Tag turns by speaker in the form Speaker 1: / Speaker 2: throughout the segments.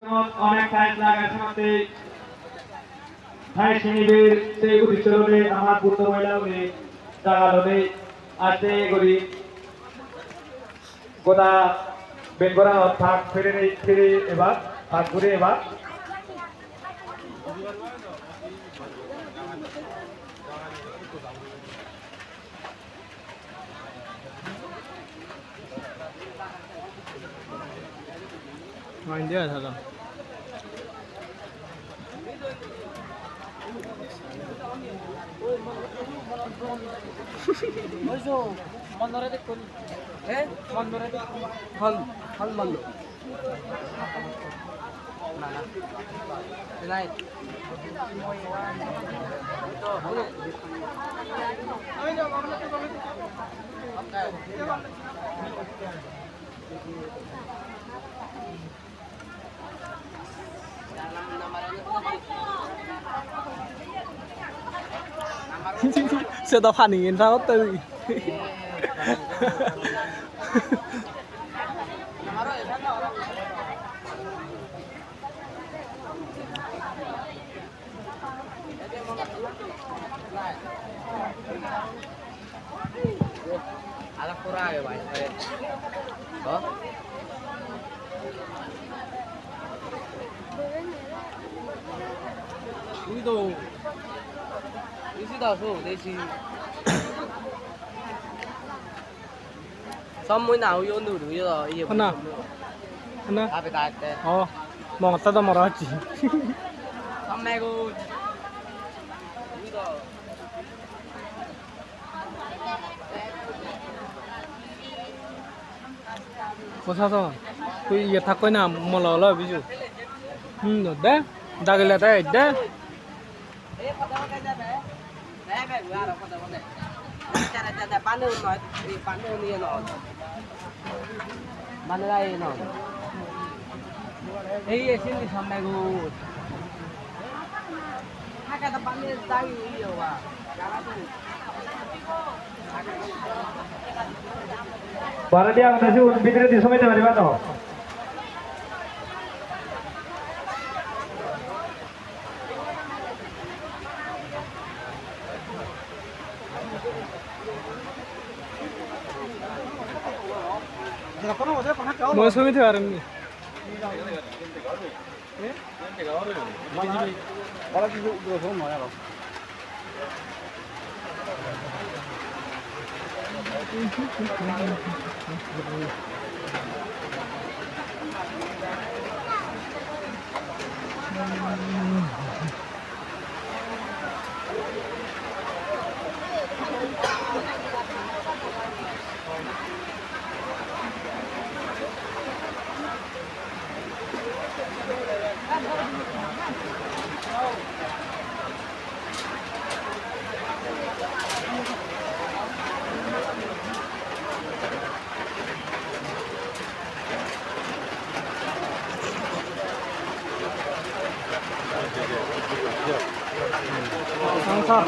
Speaker 1: অনেক টাইম লাগার সময় ঠাই সিনিবের সেই উদ্দেশ্যে আমার বুদ্ধ মহিলাকে জাগালনে আসতে করি গোটা বেঙ্গরা ভাগ ফিরে এবার ভাগ ঘুরে এবার
Speaker 2: Main dia saja.
Speaker 3: ওইসো মন্দরে দেখুন মন্দরে দেখুন হল হল মন্দ না না নাই
Speaker 2: Saya tahu paningin sao từ.
Speaker 3: Ada kurang ya, Pak. Hah? 우리도 의시다서 내시 선물 나오요 누르요 이게
Speaker 2: 하나. Haná.
Speaker 3: 앞에 다 때.
Speaker 2: Mong ta marah지.
Speaker 3: 선매고 우리도
Speaker 2: Sao? Tôi giờ thắc cái nào mà lỡ ví dụ. Rồi đấy. Đã cái là đấy đấy.
Speaker 3: 마늘아이 너. 에이 신이 선매고. 하가다 빨리 따기 이어와.
Speaker 1: Para dia ang nasi unbidre di sumit mari bato.
Speaker 2: Mau sumit orang ni. Sang.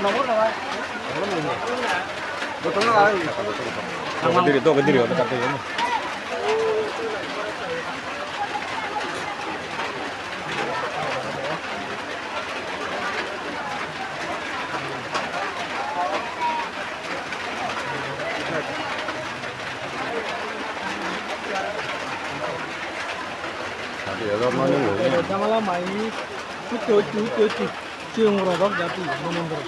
Speaker 3: nomor apa? Botolnya kali.
Speaker 1: Berdiri, otak katanya.
Speaker 2: Janganlah main itu cium robak jati menunduk.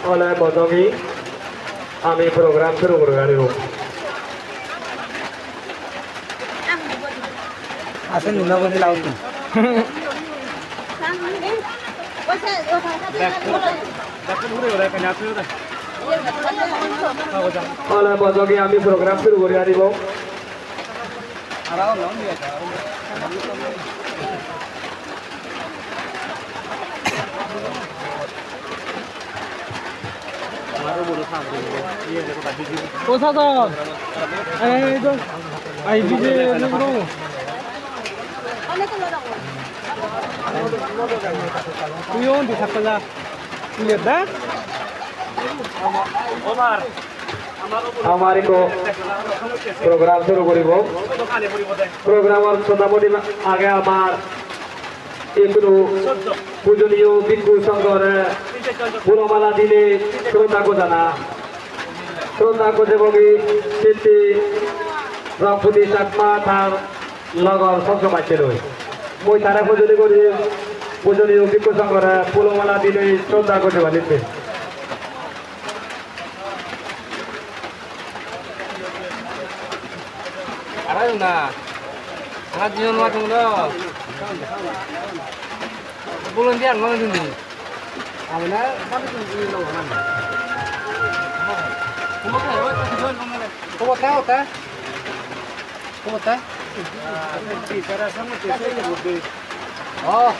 Speaker 1: oleh Botongi kami program seru bergaliru.
Speaker 3: আসেন নিনা বসে লাউ
Speaker 1: Oleh Botongi kami program seru bergaliru.
Speaker 3: আরাও নাম দিয়া
Speaker 2: প্রশাসন এই তো I বিজে নেবো তুইও দি থাকলা লিয়ে দা
Speaker 1: আমার প্রোগ্রাম শুরু করিব প্রোগ্রামের মোটামুটি আগে আমার এগুলো পূজনীয় ভিক্ষু সংঘর ফুলমালা দিলে শ্রদ্ধা জানা শ্রদ্ধা দেবী শিল্পী রঘুপতি চাকমা তার লগর সবসময় রই মই তারা পূজনী করি পূজনীয় ভিক্ষু সংঘর ফুলমালা দিলে শ্রদ্ধা দেবা দিতে
Speaker 3: আরাও না আমার জীবন মাধ্যম বলুন দিয়ে আনলাম কিন্তু আমি না ¿Cómo está? ¿Cómo está? Oh.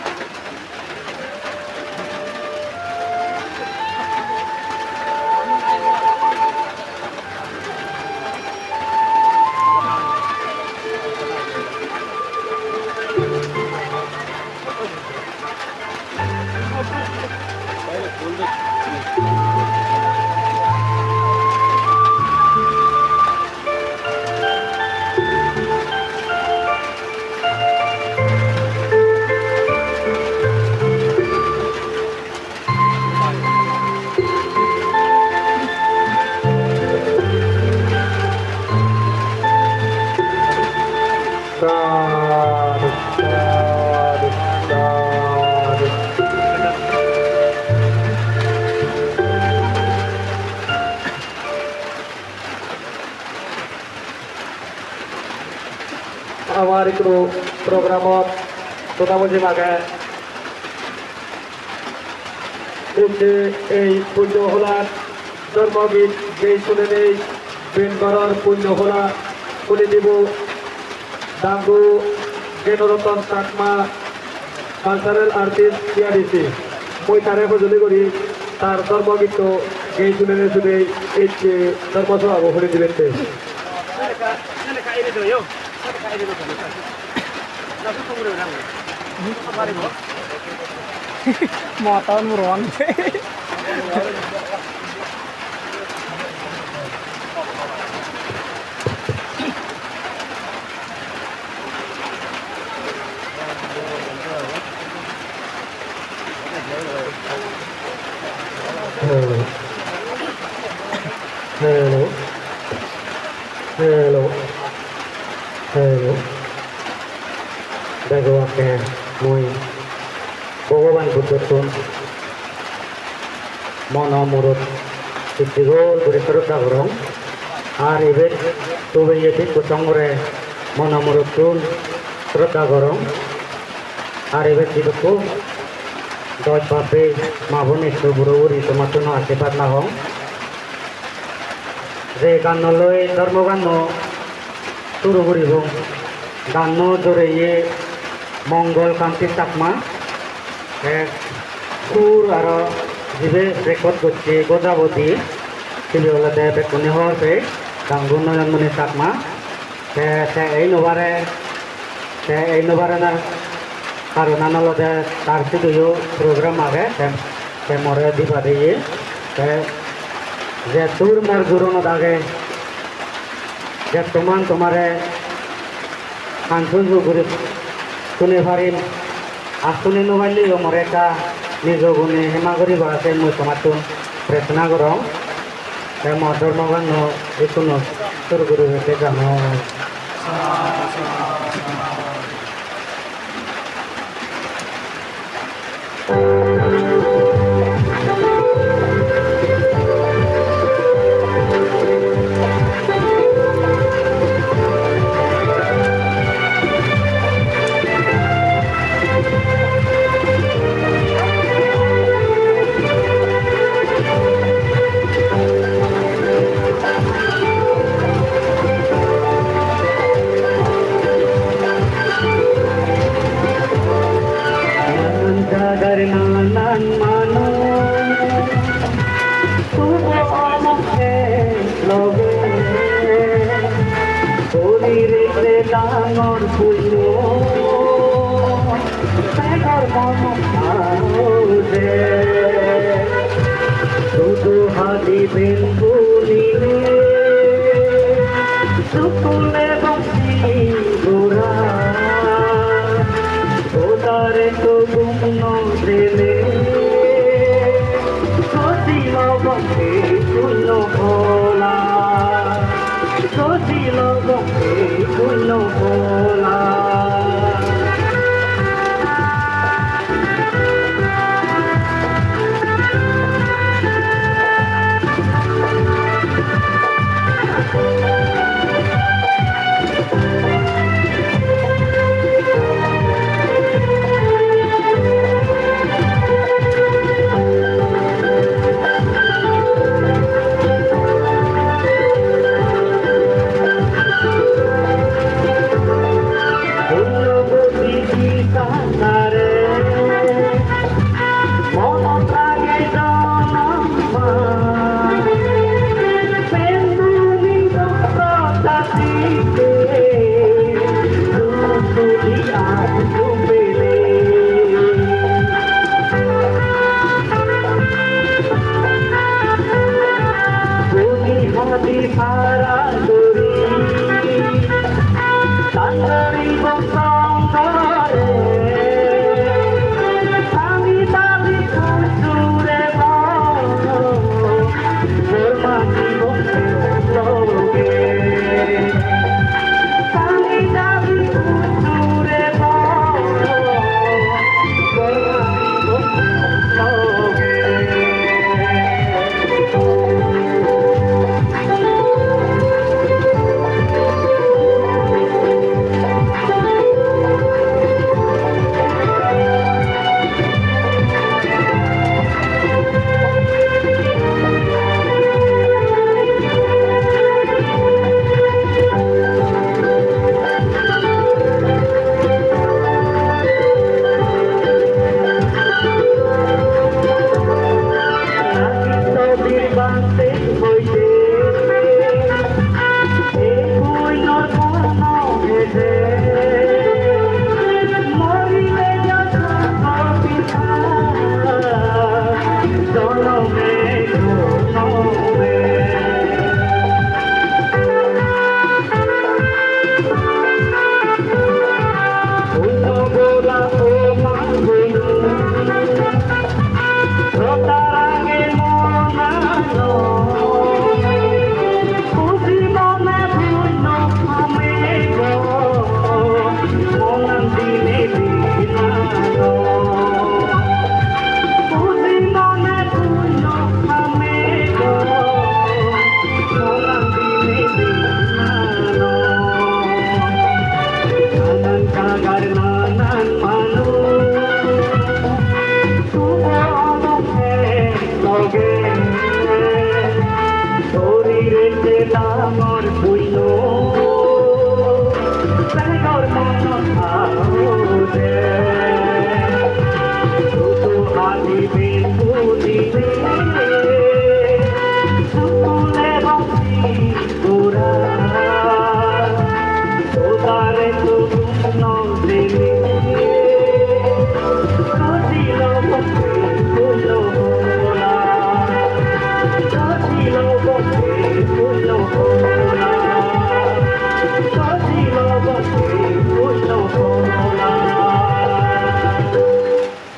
Speaker 1: আমার একটু প্রোগ্রামত মোটামুটি মাগে এই পুণ্য হলার জন্মগীত যে শুনে নেই বেনগড়র পুণ্য হলা শুনে দিব ডাঙ্গু গেনরতন চাকমা কালচারাল আর্টিস্ট টিআরডিসি মই তারে সজুলি করি তার জন্মগীত গেই শুনে শুনে এই জন্মসভা করে দিবেন
Speaker 2: mau tahun meruang
Speaker 1: Hello. Hello. Hello. Dagawake moi Bhagavan Buddhatun Mono Murut Sitigol Burisarut Dagrong Ar Ibet Tuwe Yetit Kusangure Mono Murutun Srota Gorong Ar Ibet Siduku Doj Pape Mabuni Subururi Tomatuno Asipat Nahong যে গান লই ধর্মগান শুরু করিব গান জোরে মঙ্গল কান্তি চাকমা সুর আর যিবে record করছে গোদাবতী টিভি হলতে বেকুনি হওয়ার গাঙ্গুন জন্মনি চাকমা এই নবারে না কারণ আনলতে তার সিডিও প্রোগ্রাম আগে মরে দিবা দিয়ে যে তোর মোর জোরনো দাগে যে তোমারে কাঞ্চন করে শুনে পারিম আর শুনে নবাইলেও মোর একটা নিজ গুণে হেমা করিব আছে মই তোমার প্রার্থনা করম মোর ধর্মগান এখনো শুরু করে গান বেলপুরিলে সুকুলে বসি গোরা ওদারে তো গুণ দিলে সজিল বসে শূন্য ভোলা সজিল বসে শূন্য ভোলা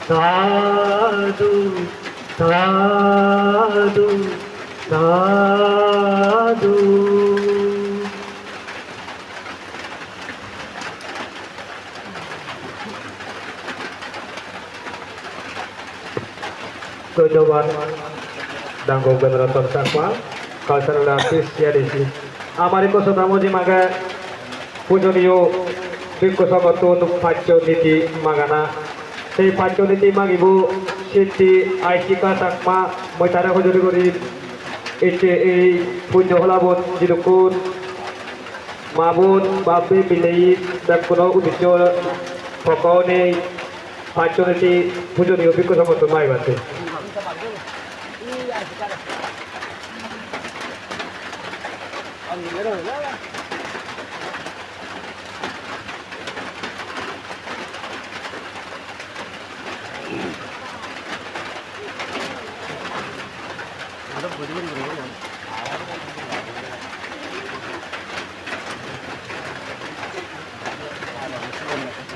Speaker 1: সাধু সাধু সাধু ধন্যবাদ Dango Benraton Sakma Kalsar Artis ya desi Amari ko sotamoji maga pujoniyo Biko sabato untuk paco niti magana সেই পাঁচজনীতি মাগিব সিদ্ধি আইসিকা চাকমা মই তারা সজুরি করি এই পুণ্য হলাবন যিরকম মাবুন বাপে মিলেই তার কোনো উদ্দেশ্য থকাও নেই পাঁচজনীতি পূজনীয় অভিজ্ঞতা মতো মাই বাতে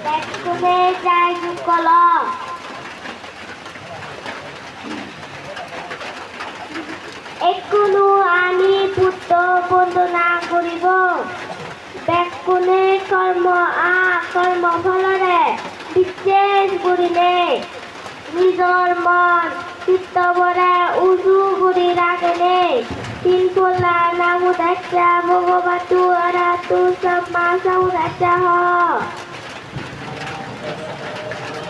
Speaker 4: বেকুনে যাই যুগল একুনো আমি পুত্র বন্দনা করিব বেকুনে কর্ম কর্ম ফলরে বিশেষ করিলে নিজৰ মন চিত্তবৰে উজু কৰি ৰাখিলে তিন পলা নামুদাচ্যা ভগৱতু অৰাতু সম্মা সৌদাচ্যা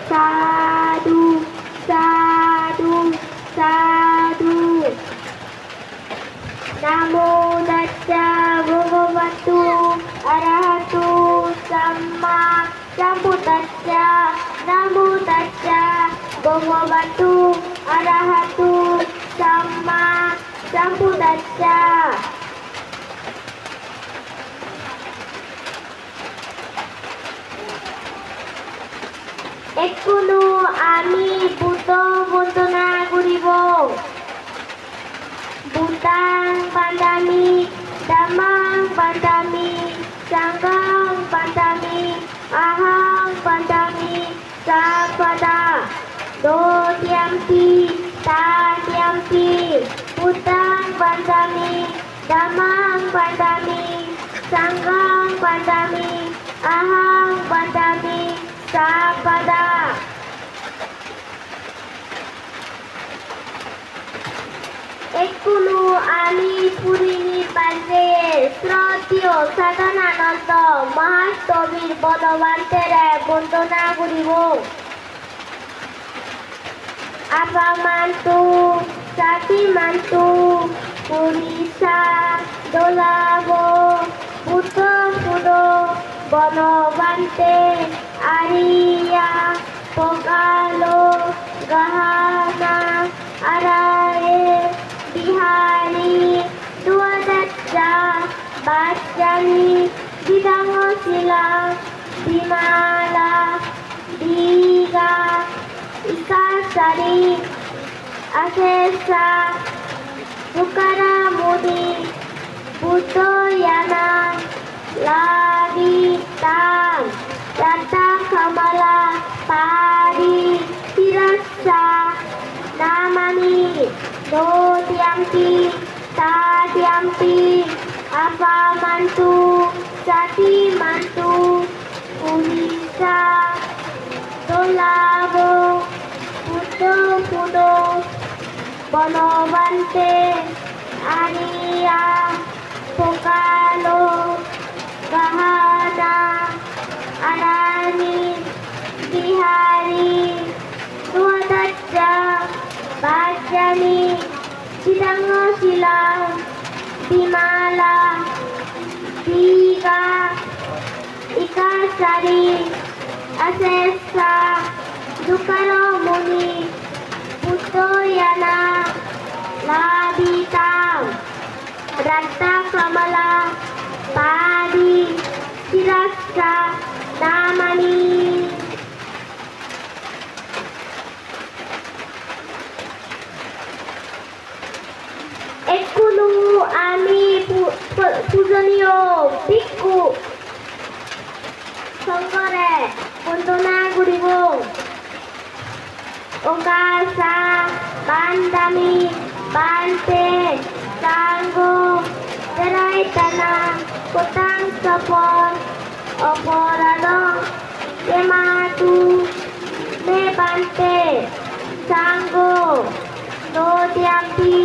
Speaker 4: সাধু সাধু সাধু নামো দাচ্চা ভগৱতু অৰাতু সম্মা সৌদাচ্যা নামো দাচ্চা ভগৱতু অৰাতু সম্মা সৌদাচ্যা একুনো আমি বুদ্ধ বন্দনা করিব বুদ্ধাং বান্দামি dhammang bandami sanghang bandami ahang bandami sapada do tiampi ta tiampi buddhang bandami dhammang bandami sanghang bandami ahang bandami sapada একুনো আমি পুরিনি পাঞ্জে শ্রদ্ধেয় সাধনানন্দ মহাস্তবীর বনবান্তেরে বন্দনা করিব আপা মান্তু সাথী মান্তু পুরিষা দোলাব পুত পুদ বনবান্তে আরিয়া পগালো গাহানা আরায়ে বিহারি দুয়াদাচ্চা বাচ্চানি বিদাঙ্গশিলা বিমালা দিগা ইকাসারি আশেষা সুকারামুদি বুদ্ধয়ানা লাবিতাং রাতা কামালা পারি তিরাসা namani do tiampi ta tiampi apa mantu sati mantu purisa dolabo puto pudo bonobante aria pokalo gahana arani bihari duadaja Bajani Sidangasila Bimala Diga Ikasari Asesa Dukaromuni Putoyana Labitang Rata Kamala Padi Sirasa Namani একুনো আমি পূজনীয় ভিক্ষু শঙ্করে বন্দনা করিব ওকাসা বান্দামি বান্তে সাঙ্গ তেরাইতানা কোটাং সপন অপরাধ এমাতু মে বান্তে সাঙ্গ no tiampi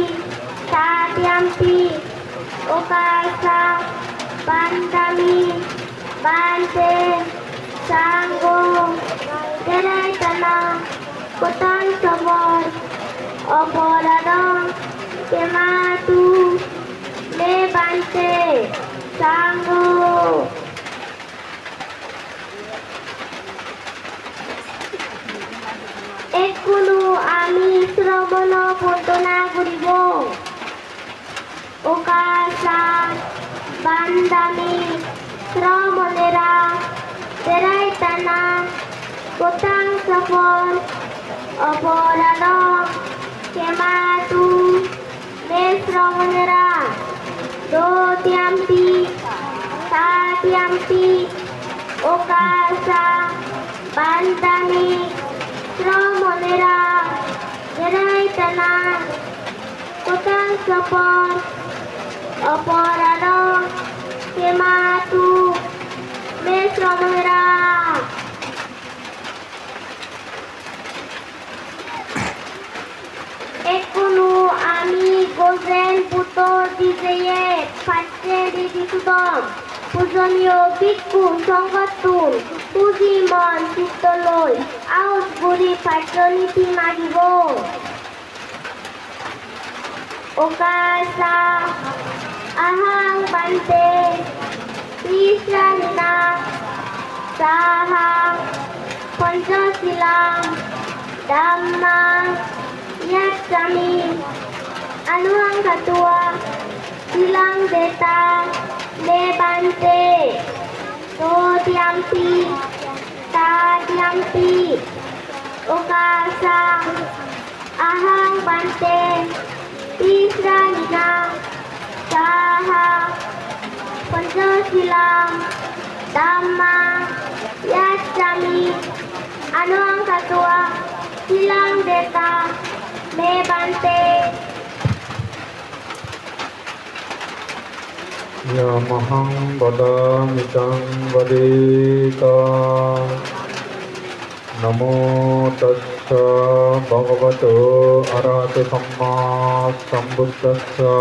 Speaker 4: ta tiampi okasa bandami bante sanggo teretana kotan sabor oporadong kematu le bante sanggo একুনো আমি শ্রবণ বন্দনা করিব ওকাসা বান্দামি শ্রমণেরা তেরাইতানা কোটাং সফল অপরাধ কেমাতু মে শ্রমণেরা দোতিয়াম্পি তাতিয়াম্পি ওকাসা বান্দামি শ্রমণেরা জেরাইতানা কোতাং সপন অপরাধ কেমাতু মে শ্রমণেরা Ekunu ami gozen puto diye pace di disudom pujoniyo bikku songkatun pujimon chitoloi aus guri pajoniti magibo okasa ahang bante Krishanina sahang Panchasilam Dhammang Yacami Anuang Katua Silang Deta Lebante Todiampi Tadiampi Okasa Ahang Bante Tisranina Saha Panchasilam Dhamma Yacami Anuang Katua Silang Deta Lebante
Speaker 1: Yamahang badamicang vadita Namo tassa bhagavato arahato samma sambuddhassa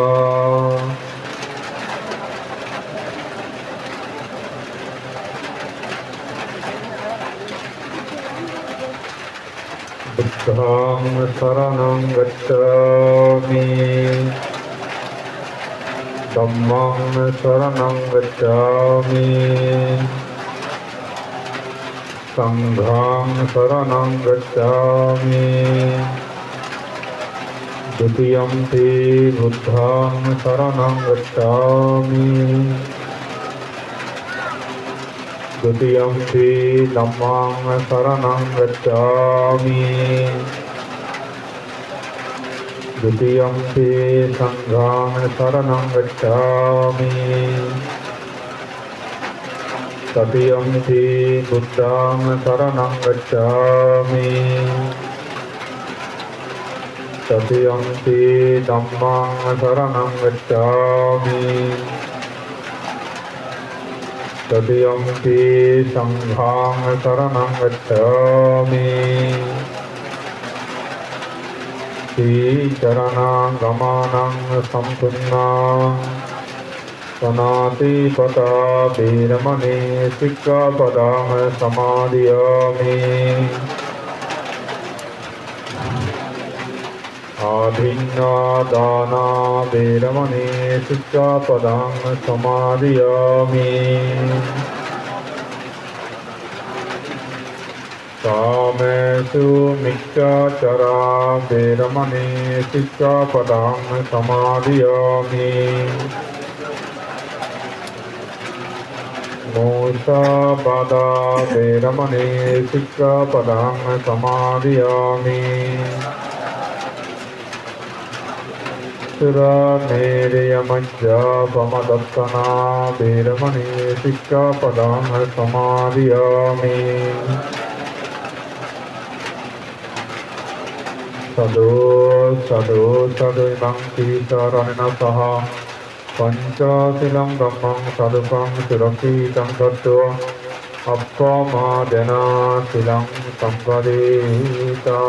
Speaker 1: Buddhang saranang gacchami Dhammang saranang gacchami Sanghang saranang gacchami Dutiyampi buddhang saranang gacchami Dutiyampi dhammang saranang gacchami Dutiyampi sanghang saranang gacchami Tatiyampi buddhang saranang gacchami Tatiyampi dhammang saranang gacchami Tatiyampi sanghang saranang gacchami Ti charanang gamanang sampunnang Sanati pata biramani sikkapadang samadhiyami Adhinna dana biramani sikkapadang samadhiyami Samesu miccachara veramani sikkapadang samadhiyami Musabada veramani sikkapadang samadhiyami Sura Nereya Majja Pamadattana veramani sikkapadang samadhiyami Sadhu sadhu sadhu imang tisaranena saha Panca silang dhammang sadhukang surakitam tattva Appamadena silang sampadita